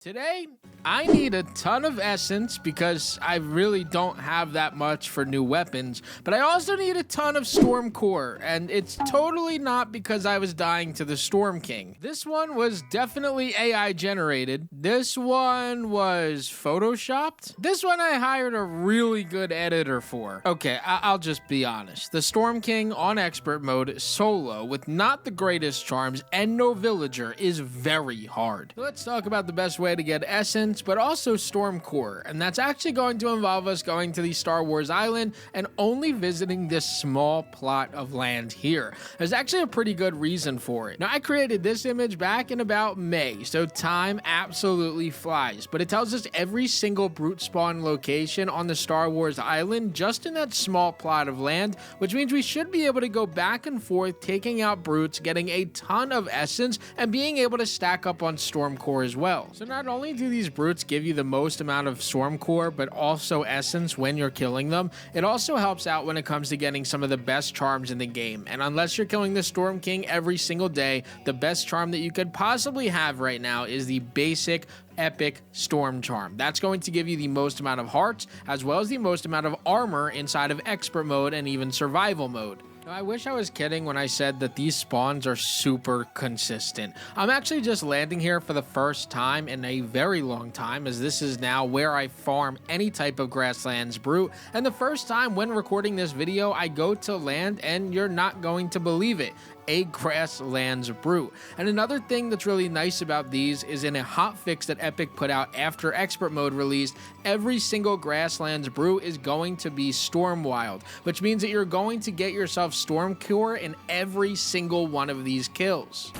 Today, I need a ton of essence because I really don't have that much for new weapons, but I also need a ton of storm core, and it's totally not because I was dying to the Storm King. This one was definitely AI generated. This one was photoshopped. This one I hired a really good editor for. Okay, I'll just be honest. The Storm King on expert mode solo with not the greatest charms and no villager is very hard. Let's talk about the best way to get essence, but also storm core, and that's actually going to involve us going to the Star Wars island and only visiting this small plot of land here. There's actually a pretty good reason for it. Now, I created this image back in about May, so time absolutely flies, but it tells us every single brute spawn location on the Star Wars island just in that small plot of land, which means we should be able to go back and forth taking out brutes, getting a ton of essence, and being able to stack up on storm core as well. So not only do these brutes give you the most amount of storm core, but also essence when you're killing them, it also helps out when it comes to getting some of the best charms in the game. And unless you're killing the Storm King every single day, the best charm that you could possibly have right now is the basic epic storm charm. That's going to give you the most amount of hearts as well as the most amount of armor inside of expert mode and even survival mode. Now, I wish I was kidding when I said that these spawns are super consistent. I'm actually just landing here for the first time in a very long time, as this is now where I farm any type of grasslands brute, and the first time when recording this video I go to land and you're not going to believe it. A grasslands brute. And another thing that's really nice about these is in a hotfix that Epic put out after expert mode released, every single grasslands brute is going to be storm wild, which means that you're going to get yourself storm core in every single one of these kills.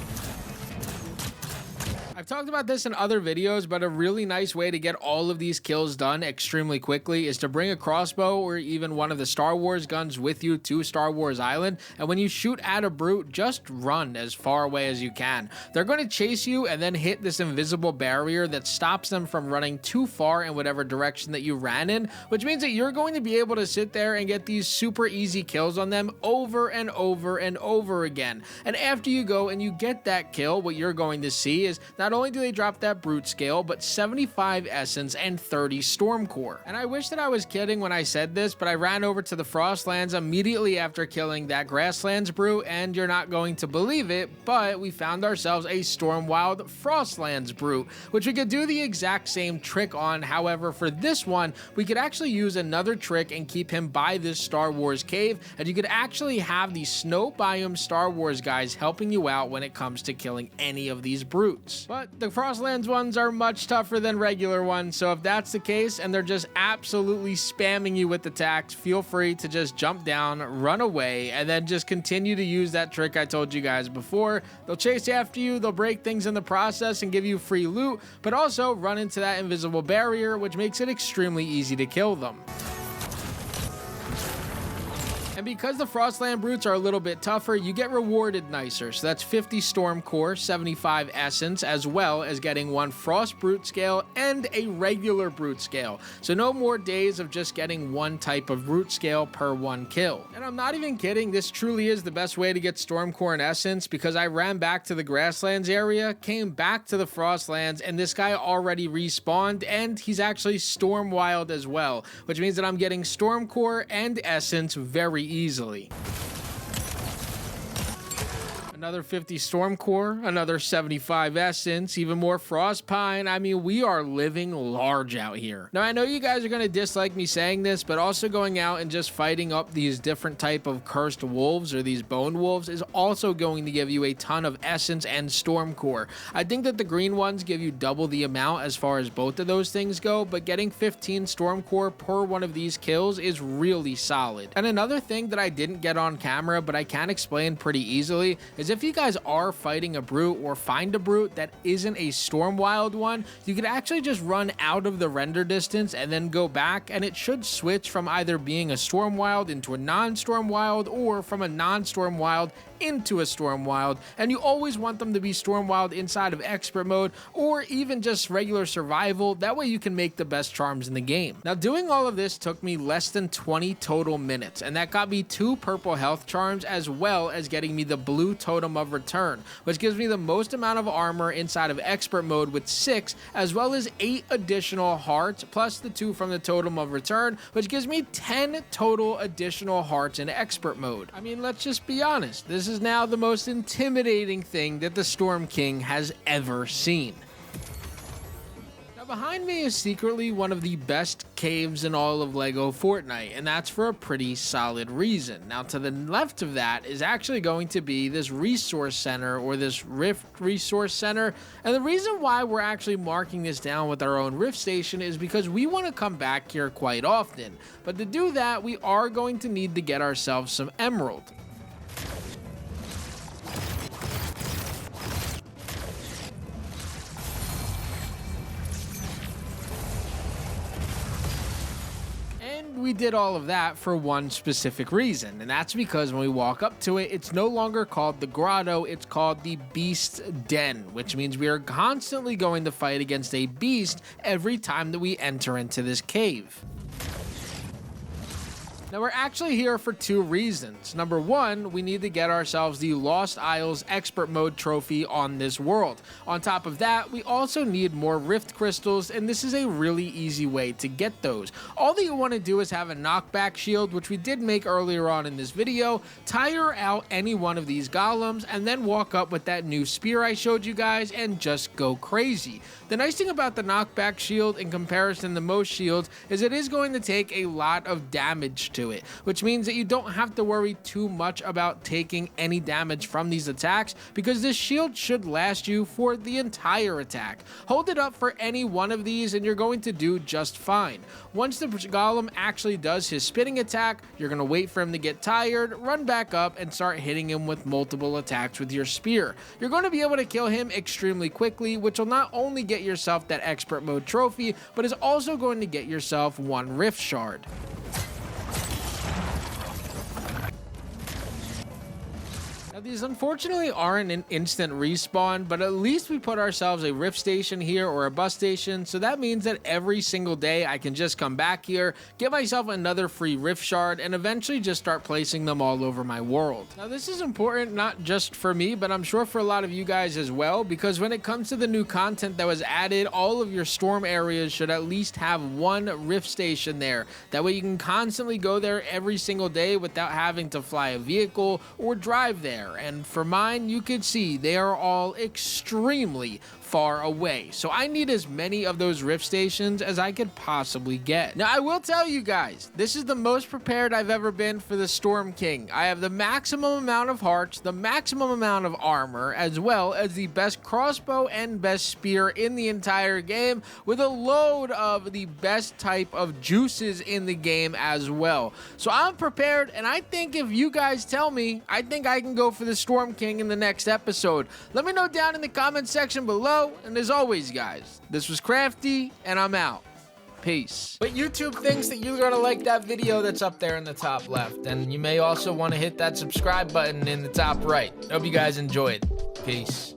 I've talked about this in other videos, but a really nice way to get all of these kills done extremely quickly is to bring a crossbow or even one of the Star Wars guns with you to Star Wars Island, and when you shoot at a brute, just run as far away as you can. They're going to chase you and then hit this invisible barrier that stops them from running too far in whatever direction that you ran in, which means that you're going to be able to sit there and get these super easy kills on them over and over and over again. And after you go and you get that kill, what you're going to see is not only do they drop that brute scale, but 75 essence and 30 storm core. And I wish that I was kidding when I said this, but I ran over to the frostlands immediately after killing that grasslands brute, and you're not going to believe it, but we found ourselves a storm wild frostlands brute, which we could do the exact same trick on. However, for this one, we could actually use another trick and keep him by this Star Wars cave, and you could actually have the snow biome Star Wars guys helping you out when it comes to killing any of these brutes. But the Frostlands ones are much tougher than regular ones, so if that's the case and they're just absolutely spamming you with attacks, feel free to just jump down, run away, and then just continue to use that trick I told you guys before. They'll chase after you, they'll break things in the process and give you free loot, but also run into that invisible barrier, which makes it extremely easy to kill them. And because the Frostland brutes are a little bit tougher, you get rewarded nicer. So that's 50 storm core, 75 essence, as well as getting one frost brute scale and a regular brute scale. So no more days of just getting one type of brute scale per one kill. And I'm not even kidding, this truly is the best way to get storm core and essence, because I ran back to the grasslands area, came back to the frostlands, and this guy already respawned, and he's actually storm wild as well, which means that I'm getting storm core and essence very easily. Another 50 storm core, another 75 essence, even more frost pine. I mean, we are living large out here. Now, I know you guys are going to dislike me saying this, but also going out and just fighting up these different type of cursed wolves or these bone wolves is also going to give you a ton of essence and storm core. I think that the green ones give you double the amount as far as both of those things go, but getting 15 storm core per one of these kills is really solid. And another thing that I didn't get on camera, but I can explain pretty easily, is if you guys are fighting a brute or find a brute that isn't a storm wild one, you could actually just run out of the render distance and then go back, and it should switch from either being a storm wild into a non-storm wild or from a non-storm wild into a storm wild. And you always want them to be storm wild inside of expert mode or even just regular survival. That way you can make the best charms in the game. Now, doing all of this took me less than 20 total minutes, and that got me 2 purple health charms as well as getting me the blue totem Totem of Return, which gives me the most amount of armor inside of expert mode with 6, as well as 8 additional hearts, plus the 2 from the Totem of Return, which gives me 10 total additional hearts in expert mode. I mean, let's just be honest, this is now the most intimidating thing that the Storm King has ever seen. Behind me is secretly one of the best caves in all of LEGO Fortnite, and that's for a pretty solid reason. Now, to the left of that is actually going to be this resource center, or this rift resource center, and the reason why we're actually marking this down with our own rift station is because we want to come back here quite often. But to do that, we are going to need to get ourselves some emerald. We did all of that for one specific reason, and that's because when we walk up to it, it's no longer called the grotto, it's called the beast's den, which means we are constantly going to fight against a beast every time that we enter into this cave. Now, we're actually here for 2 reasons. Number 1, we need to get ourselves the Lost Isles Expert Mode trophy on this world. On top of that, we also need more Rift Crystals, and this is a really easy way to get those. All that you want to do is have a knockback shield, which we did make earlier on in this video, tire out any one of these golems, and then walk up with that new spear I showed you guys and just go crazy. The nice thing about the knockback shield in comparison to most shields is it is going to take a lot of damage to it, which means that you don't have to worry too much about taking any damage from these attacks, because this shield should last you for the entire attack. Hold it up for any one of these and you're going to do just fine. Once the golem actually does his spinning attack, you're going to wait for him to get tired, run back up, and start hitting him with multiple attacks with your spear. You're going to be able to kill him extremely quickly, which will not only get yourself that expert mode trophy, but is also going to get yourself 1 rift shard. These unfortunately aren't an instant respawn, but at least we put ourselves a rift station here, or a bus station, so that means that every single day I can just come back here, get myself another free rift shard, and eventually just start placing them all over my world. Now, this is important not just for me, but I'm sure for a lot of you guys as well, because when it comes to the new content that was added, all of your storm areas should at least have 1 rift station there. That way you can constantly go there every single day without having to fly a vehicle or drive there. And for mine, you could see they are all extremely far away, so I need as many of those rift stations as I could possibly get. Now, I will tell you guys, this is the most prepared I've ever been for the Storm King. I have the maximum amount of hearts, the maximum amount of armor, as well as the best crossbow and best spear in the entire game, with a load of the best type of juices in the game as well. So I'm prepared, and I think if you guys tell me, I think I can go for the Storm King in the next episode. Let me know down in the comment section below. And as always, guys, this was Crafty, and I'm out. Peace. But YouTube thinks that you're gonna like that video that's up there in the top left, and you may also want to hit that subscribe button in the top right. Hope you guys enjoyed. Peace.